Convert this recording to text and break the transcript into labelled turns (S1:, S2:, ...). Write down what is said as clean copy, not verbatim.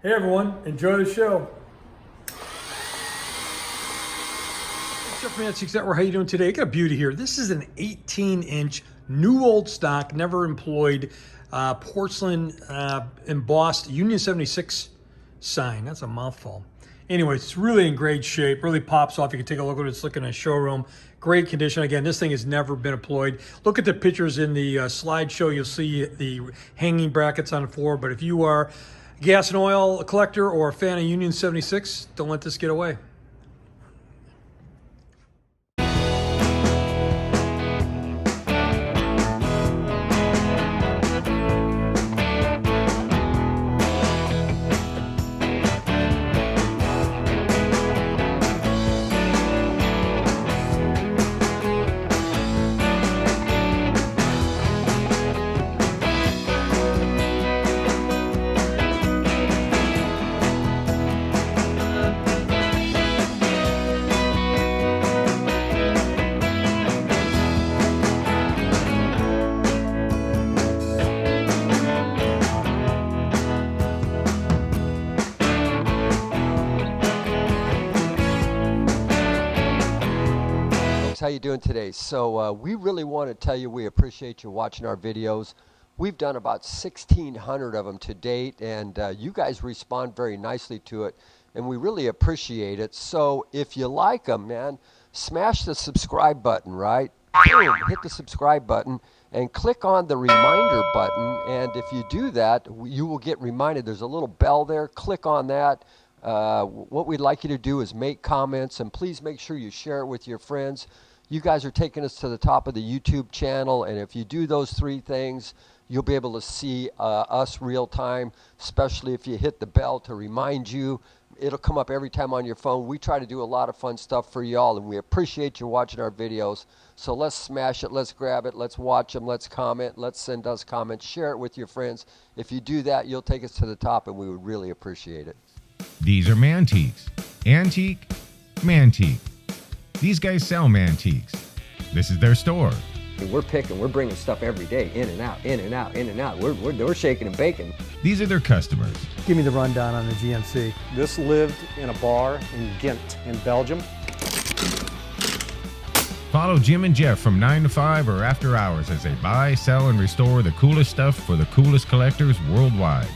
S1: Hey everyone, enjoy the show. Jeff from Mantiques Network, how you doing today? I got a beauty here. This is an 18-inch, new old stock, never employed, porcelain embossed Union 76 sign. That's a mouthful. Anyway, it's really in great shape, really pops off. You can take a look at it. It's looking in a showroom. Great condition. Again, this thing has never been employed. Look at the pictures in the slideshow. You'll see the hanging brackets on the floor. But if you are a gas and oil collector or a fan of Union 76, don't let this get away.
S2: How you doing today? So we really want to tell you we appreciate you watching our videos. We've done about 1,600 of them to date, and you guys respond very nicely to it, and we really appreciate it. So if you like them, man, smash the subscribe button, right? Boom, hit the subscribe button and click on the reminder button, and if you do that, you will get reminded. There's a little bell there. Click on that. What we'd like you to do is make comments, and please make sure you share it with your friends. You guys are taking us to the top of the YouTube channel, and if you do those three things, you'll be able to see us real time, especially if you hit the bell to remind you. It'll come up every time on your phone. We try to do a lot of fun stuff for y'all, and we appreciate you watching our videos. So let's smash it, let's grab it, let's watch them, let's comment, let's send us comments, share it with your friends. If you do that, you'll take us to the top, and we would really appreciate it.
S3: These are Mantiques. Antique, Mantique. These guys sell Mantiques. This is their store.
S2: We're bringing stuff every day, in and out, in and out, in and out. We're shaking and baking.
S3: These are their customers.
S1: Give me the rundown on the GMC.
S4: This lived in a bar in Ghent in Belgium.
S3: Follow Jim and Jeff from 9 to 5 or after hours as they buy, sell, and restore the coolest stuff for the coolest collectors worldwide.